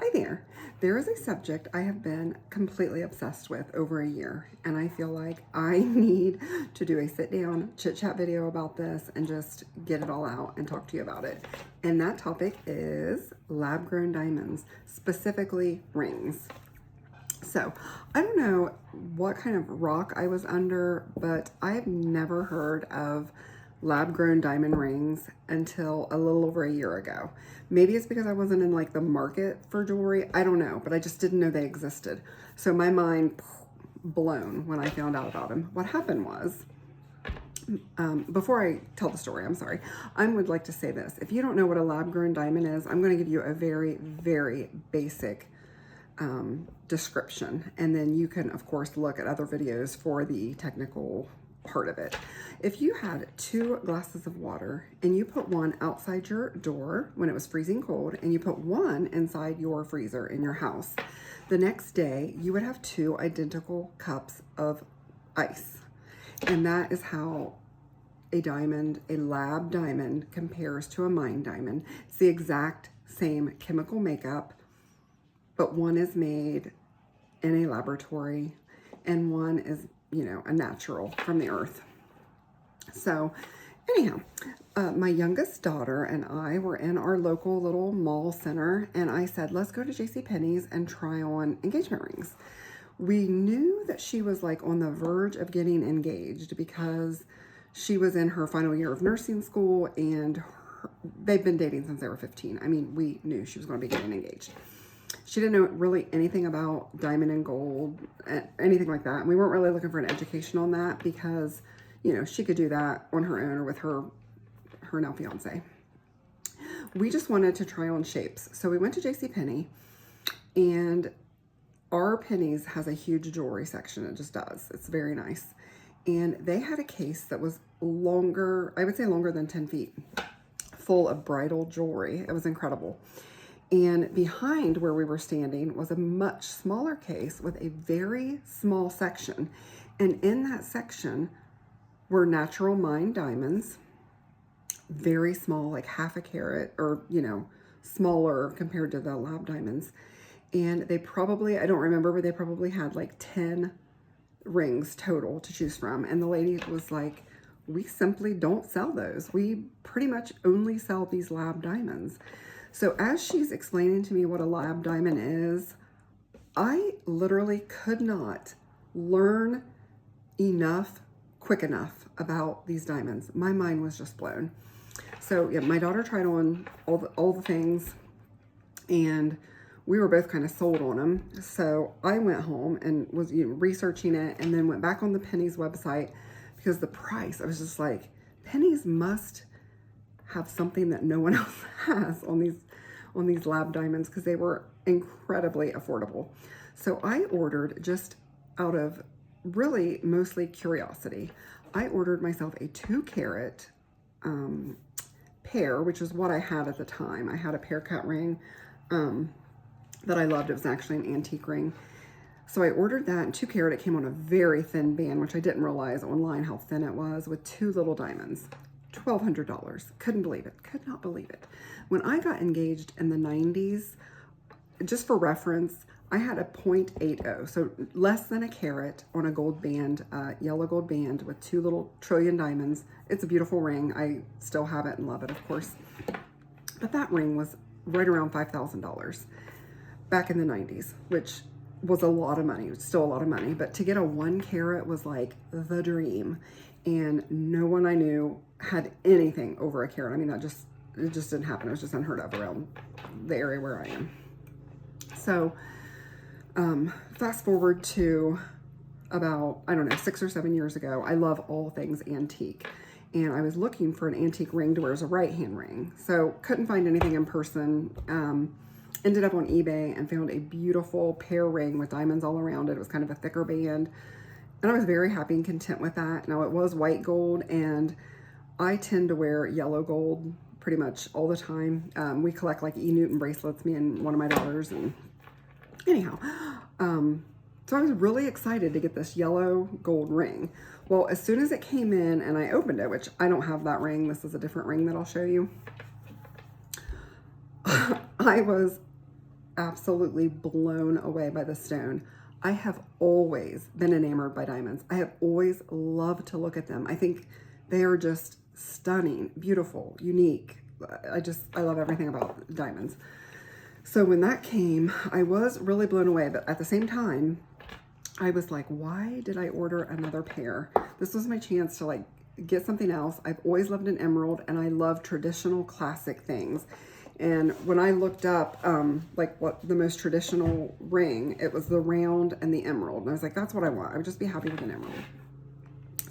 Hi there. There is a subject I have been completely obsessed with over a year, and I feel like I need to do a sit down chit chat video about this and just get it all out and talk to you about it. And that topic is lab grown diamonds, specifically rings. So, I don't know what kind of rock I was under, but I have never heard of lab grown diamond rings until a little over a year ago. Maybe it's because I wasn't in like the market for jewelry. I don't know, but I just didn't know they existed. So my mind blown when I found out about them. What happened was, before I tell the story, I'm sorry, I would like to say this. If you don't know what a lab grown diamond is, I'm going to give you a very, very basic description. And then you can, of course, look at other videos for the technical part of it. If you had 2 glasses of water and you put one outside your door when it was freezing cold and you put one inside your freezer in your house, the next day you would have 2 identical cups of ice. And that is how a diamond, a lab diamond, compares to a mine diamond. It's the exact same chemical makeup, but one is made in a laboratory and one is, a natural from the earth. So anyhow, my youngest daughter and I were in our local little mall center, and I said, let's go to JCPenney's and try on engagement rings. We knew that she was like on the verge of getting engaged because she was in her final year of nursing school, and they've been dating since they were 15. I mean, we knew she was going to be getting engaged. She didn't know really anything about diamond and gold, anything like that. And we weren't really looking for an education on that because, she could do that on her own or with her now fiance. We just wanted to try on shapes. So we went to JCPenney, and our Penny's has a huge jewelry section. It just does. It's very nice. And they had a case that was longer, I would say longer than 10 feet, full of bridal jewelry. It was incredible. And behind where we were standing was a much smaller case with a very small section. And in that section were natural mined diamonds, very small, like half a carat or, smaller compared to the lab diamonds. And they probably, I don't remember, but they probably had like 10 rings total to choose from. And the lady was like, we simply don't sell those. We pretty much only sell these lab diamonds. So as she's explaining to me what a lab diamond is, I literally could not learn quick enough about these diamonds. My mind was just blown. So yeah, my daughter tried on all the things, and we were both kind of sold on them. So I went home and was researching it, and then went back on the Penny's website because the price, I was just like, Penny's must have something that no one else has on these lab diamonds, because they were incredibly affordable. So I ordered, just out of really mostly curiosity, I ordered myself a 2-carat pair, which is what I had at the time. I had a pear cut ring that I loved. It was actually an antique ring. So I ordered that in 2-carat. It came on a very thin band, which I didn't realize online how thin it was, with 2 little diamonds. $1,200. Couldn't believe it. Could not believe it. When I got engaged in the 90s, just for reference, I had a 0.80, so less than a carat on a gold band, yellow gold band with 2 little trillion diamonds. It's a beautiful ring. I still have it and love it, of course. But that ring was right around $5,000 back in the 90s, which was a lot of money. It was still a lot of money, but to get a 1-carat was like the dream. And no one I knew had anything over a carat. I mean, it just didn't happen. It was just unheard of around the area where I am. So fast forward to about, I don't know, 6 or 7 years ago. I love all things antique, and I was looking for an antique ring to wear as a right-hand ring. So couldn't find anything in person. Ended up on eBay and found a beautiful pear ring with diamonds all around it. It was kind of a thicker band, and I was very happy and content with that. Now, it was white gold, and I tend to wear yellow gold pretty much all the time. We collect like E. Newton bracelets, me and one of my daughters, and anyhow, so I was really excited to get this yellow gold ring. Well, as soon as it came in and I opened it, which I don't have that ring, this is a different ring that I'll show you, I was absolutely blown away by the stone. I have always been enamored by diamonds. I have always loved to look at them. I think they are just stunning, beautiful, unique. I love everything about diamonds. So when that came, I was really blown away, but at the same time, I was like, why did I order another pair? This was my chance to like get something else. I've always loved an emerald, and I love traditional classic things. And when I looked up like what the most traditional ring, it was the round and the emerald. And I was like, that's what I want. I would just be happy with an emerald.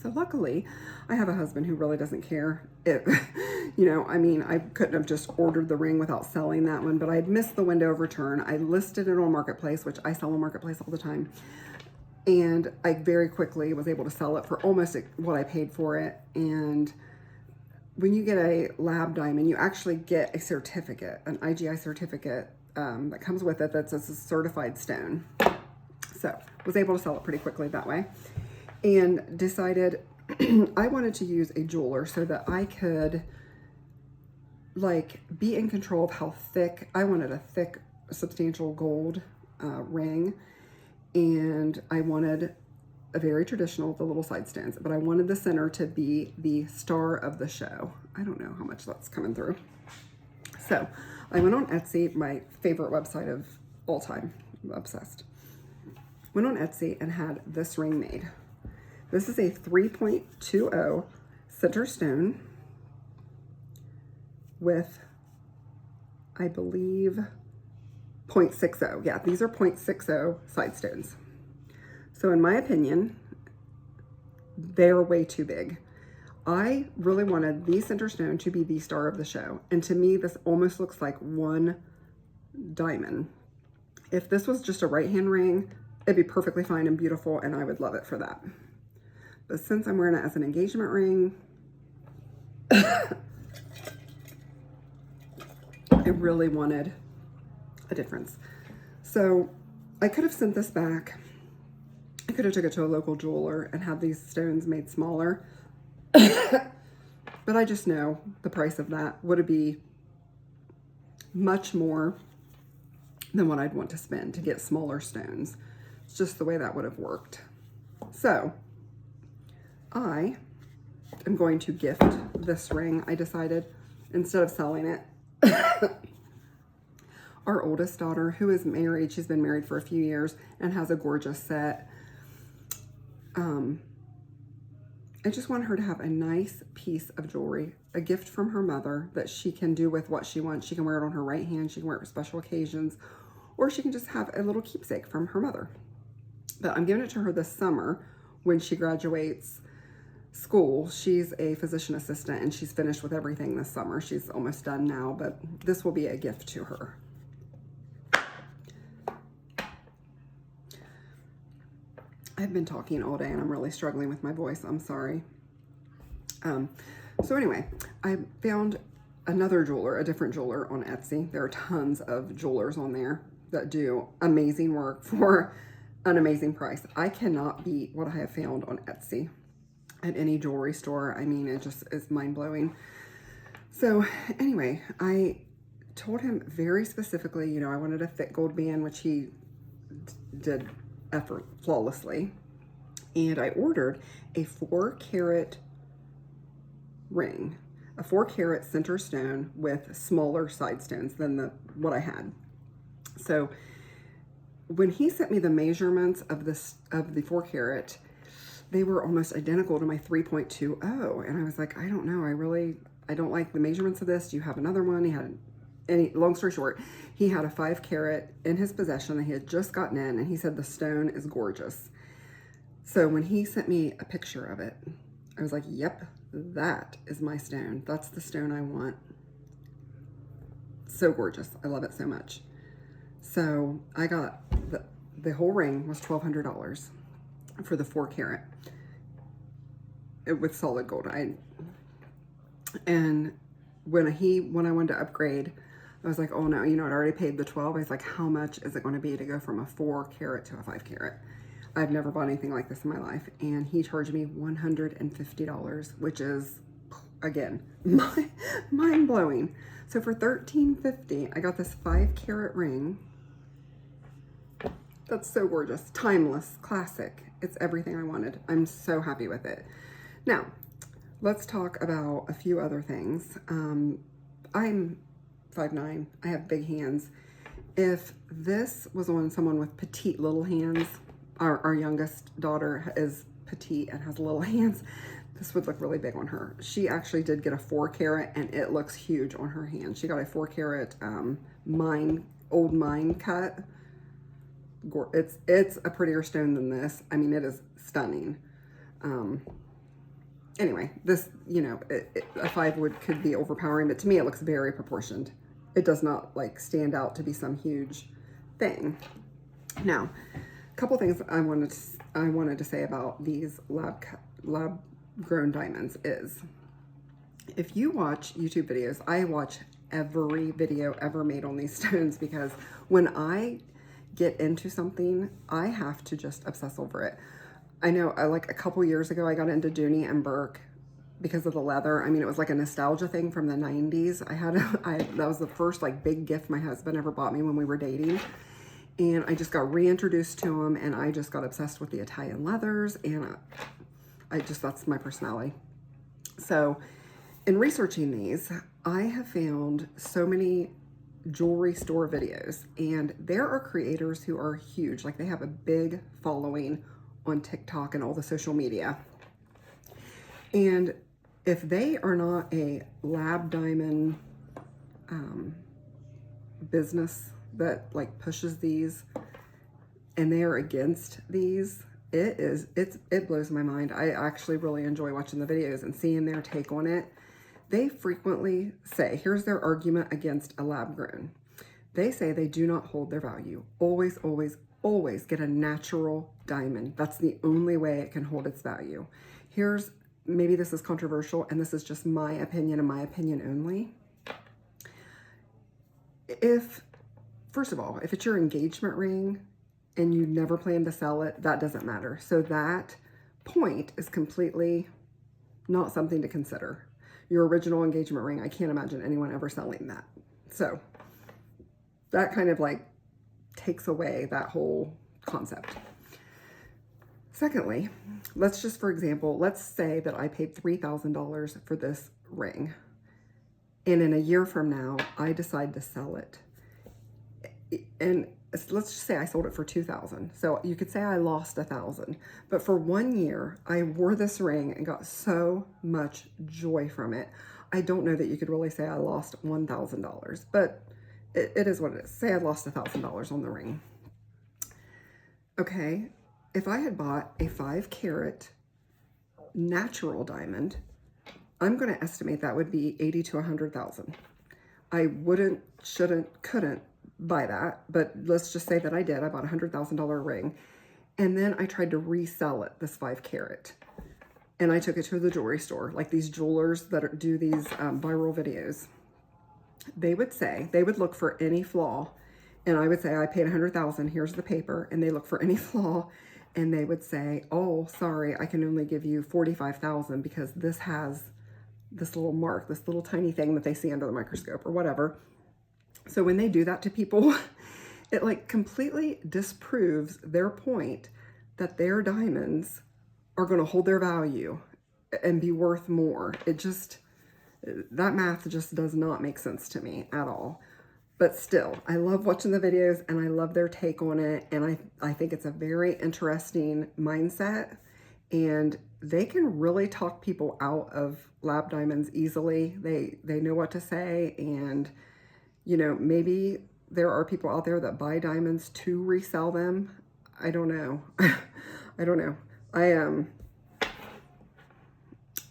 So luckily, I have a husband who really doesn't care. You know, I mean, I couldn't have just ordered the ring without selling that one, but I'd missed the window of return. I listed it on Marketplace, which I sell on Marketplace all the time. And I very quickly was able to sell it for almost what I paid for it. And when you get a lab diamond, you actually get a certificate, an IGI certificate that comes with it that's a certified stone. So was able to sell it pretty quickly that way, and decided I wanted to use a jeweler so that I could like be in control of how thick. I wanted a thick, substantial gold ring, and I wanted a very traditional, the little side stones, but I wanted the center to be the star of the show. I don't know how much that's coming through. So I went on Etsy, my favorite website of all time, I'm obsessed. Went on Etsy and had this ring made. This is a 3.20 center stone with, I believe, 0.60. Yeah, these are 0.60 side stones. So in my opinion, they're way too big. I really wanted the center stone to be the star of the show. And to me, this almost looks like one diamond. If this was just a right hand ring, it'd be perfectly fine and beautiful, and I would love it for that. But since I'm wearing it as an engagement ring, I really wanted a difference. So I could have sent this back. I could have took it to a local jeweler and had these stones made smaller. But I just know the price of that would be much more than what I'd want to spend to get smaller stones. It's just the way that would have worked. So I am going to gift this ring. I decided, instead of selling it, our oldest daughter, who is married, she's been married for a few years and has a gorgeous set. I just want her to have a nice piece of jewelry, a gift from her mother that she can do with what she wants. She can wear it on her right hand, she can wear it for special occasions, or she can just have a little keepsake from her mother. But I'm giving it to her this summer when she graduates school. She's a physician assistant and she's finished with everything this summer. She's almost done now, but this will be a gift to her. I've been talking all day and I'm really struggling with my voice. I'm sorry. So anyway, I found another jeweler, a different jeweler on Etsy. There are tons of jewelers on there that do amazing work for an amazing price. I cannot beat what I have found on Etsy at any jewelry store. I mean, it just is mind-blowing. So anyway, I told him very specifically, you know, I wanted a thick gold band, which he did flawlessly. And I ordered a 4-carat ring, a 4-carat center stone with smaller side stones than what I had. So when he sent me the measurements of the 4-carat, they were almost identical to my 3.20. And I was like, I don't know. I don't like the measurements of this. Do you have another one? Long story short, he had a 5-carat in his possession that he had just gotten in, and he said the stone is gorgeous. So when he sent me a picture of it, I was like, yep, that is my stone. That's the stone I want. So gorgeous. I love it so much. So I got the whole ring was $1,200 for the 4-carat with solid gold. And when I wanted to upgrade, I was like, oh no, you know, I'd already paid the 12. I was like, how much is it going to be to go from a 4-carat to a 5-carat? I've never bought anything like this in my life. And he charged me $150, which is, again, mind-blowing. So for $1,350, I got this 5-carat ring That's so gorgeous. Timeless, classic. It's everything I wanted. I'm so happy with it. Now, let's talk about a few other things. I'm 5'9". I have big hands. If this was on someone with petite little hands, our youngest daughter is petite and has little hands, this would look really big on her. She actually did get a 4 carat and it looks huge on her hand. She got a 4 carat old mine cut. It's a prettier stone than this. I mean, it is stunning. Anyway, this, you know, a 5 wood could be overpowering, but to me it looks very proportioned. It does not like stand out to be some huge thing. Now, a couple things I wanted to say about these lab grown diamonds is, if you watch YouTube videos, I watch every video ever made on these stones, because when I get into something, I have to just obsess over it. I know, like a couple years ago, I got into Dooney and Burke because of the leather. I mean, it was like a nostalgia thing from the 90s. That was the first like big gift my husband ever bought me when we were dating. And I just got reintroduced to them, and I just got obsessed with the Italian leathers, and that's my personality. So in researching these, I have found so many jewelry store videos, and there are creators who are huge. Like, they have a big following on TikTok and all the social media. And if they are not a lab diamond business that like pushes these, and they are against these, it blows my mind. I actually really enjoy watching the videos and seeing their take on it. They frequently say, here's their argument against a lab grown. They say they do not hold their value. Always, always, always get a natural diamond. That's the only way it can hold its value. Maybe this is controversial, and this is just my opinion and my opinion only. First of all, if it's your engagement ring and you never plan to sell it, that doesn't matter. So that point is completely not something to consider. Your original engagement ring, I can't imagine anyone ever selling that. So that kind of like takes away that whole concept. Secondly, let's just, for example, let's say that I paid $3,000 for this ring, and in a year from now, I decide to sell it. And let's just say I sold it for $2,000. So you could say I lost $1,000, but for 1 year, I wore this ring and got so much joy from it. I don't know that you could really say I lost $1,000, but it is what it is. Say I lost $1,000 on the ring. Okay, if I had bought a 5 carat natural diamond, I'm going to estimate that would be $80,000 to $100,000. I wouldn't, shouldn't, couldn't buy that, but let's just say that I did. I bought a $100,000 ring, and then I tried to resell it, this 5 carat, and I took it to the jewelry store, like these jewelers that do these viral videos. They would look for any flaw, and I would say, I paid $100,000, here's the paper, and they look for any flaw, and they would say, oh, sorry, I can only give you $45,000 because this has this little mark, this little tiny thing that they see under the microscope or whatever. So when they do that to people, it like completely disproves their point that their diamonds are going to hold their value and be worth more. That math just does not make sense to me at all. But still, I love watching the videos, and I love their take on it, and I think it's a very interesting mindset, and they can really talk people out of lab diamonds easily. They know what to say, and you know, maybe there are people out there that buy diamonds to resell them. I don't know. I don't know.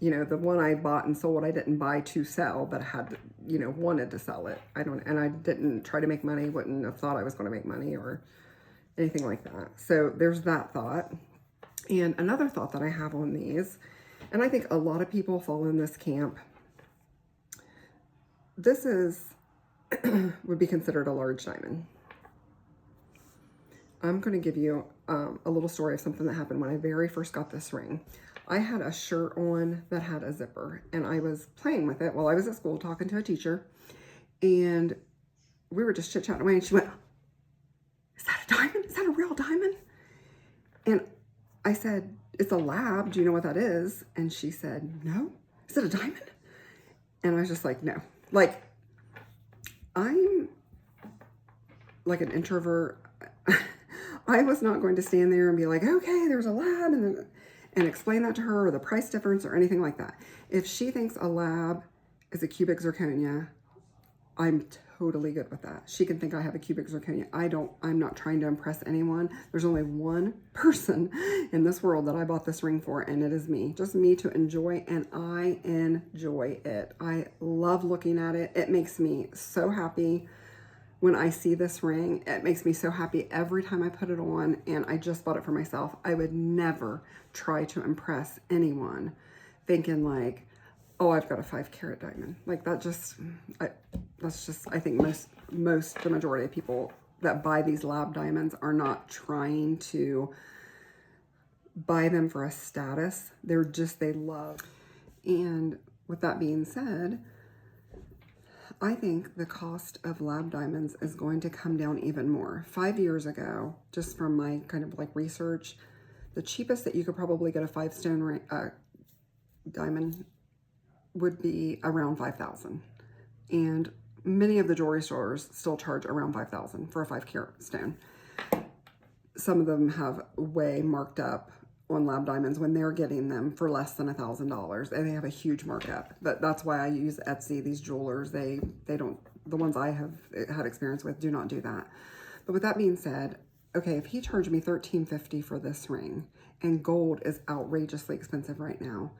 You know, the one I bought and sold, I didn't buy to sell, but had, you know, wanted to sell it. And I didn't try to make money, wouldn't have thought I was going to make money or anything like that. So there's that thought. And another thought that I have on these, and I think a lot of people fall in this camp, this would be considered a large diamond. I'm going to give you a little story of something that happened when I very first got this ring. I had a shirt on that had a zipper, and I was playing with it while I was at school talking to a teacher, and we were just chit-chatting away, and she went, is that a diamond? Is that a real diamond? And I said, it's a lab. Do you know what that is? And she said, no. Is it a diamond? And I was just like, no. Like, I'm like an introvert. I was not going to stand there and be like, okay, there's a lab, and explain that to her, or the price difference or anything like that. If she thinks a lab is a cubic zirconia, I'm totally good with that. She can think I have a cubic zirconia. I'm not trying to impress anyone. There's only one person in this world that I bought this ring for, and it is me. Just me to enjoy, and I enjoy it. I love looking at it. It makes me so happy when I see this ring. It makes me so happy every time I put it on, and I just bought it for myself. I would never try to impress anyone thinking like, oh, I've got a 5-carat diamond. Like that's just, I think the majority of people that buy these lab diamonds are not trying to buy them for a status. They love. And with that being said, I think the cost of lab diamonds is going to come down even more. 5 years ago, just from my kind of like research, the cheapest that you could probably get a 5-stone diamond would be around $5,000. And many of the jewelry stores still charge around $5,000 for a 5-carat stone. Some of them have way marked up on lab diamonds when they're getting them for less than $1,000, and they have a huge markup. But that's why I use Etsy. These jewelers, they don't, the ones I have had experience with do not do that. But with that being said, okay, if he charged me $1,350 for this ring, and gold is outrageously expensive right now,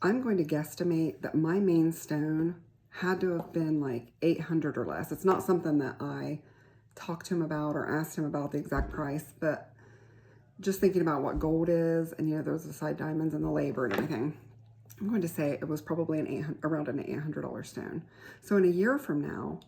I'm going to guesstimate that my main stone had to have been like $800 or less. It's not something that I talked to him about or asked him about the exact price, but just thinking about what gold is, and you know, there's the side diamonds and the labor and everything, I'm going to say it was probably around an $800 stone. So in a year from now,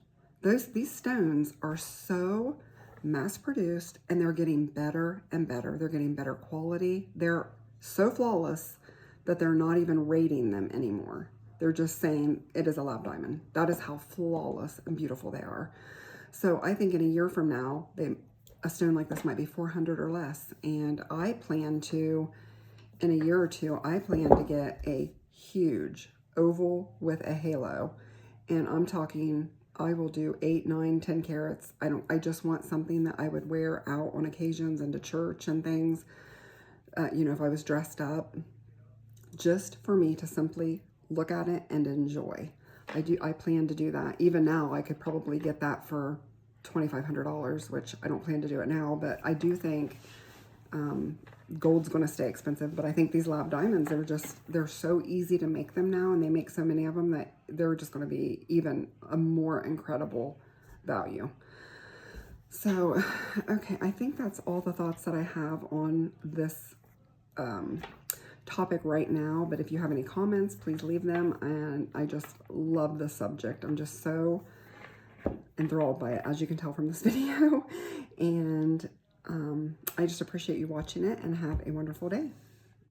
these stones are so mass produced, and they're getting better and better. They're getting better quality. They're so flawless that they're not even rating them anymore. They're just saying it is a lab diamond. That is how flawless and beautiful they are. So I think in a year from now, a stone like this might be $400 or less. And I plan to, in a year or two, I plan to get a huge oval with a halo. And I'm talking, I will do 8, 9, 10 carats. I just want something that I would wear out on occasions and to church and things. You know, if I was dressed up, just for me to simply look at it and enjoy. I plan to do that. Even now, I could probably get that for $2,500, which I don't plan to do it now, but I do think gold's going to stay expensive. But I think these lab diamonds, they're so easy to make them now, and they make so many of them that they're just going to be even a more incredible value. So, okay, I think that's all the thoughts that I have on this topic right now. But if you have any comments, please leave them. And I just love this subject. I'm just so enthralled by it, as you can tell from this video. And I just appreciate you watching it, and have a wonderful day.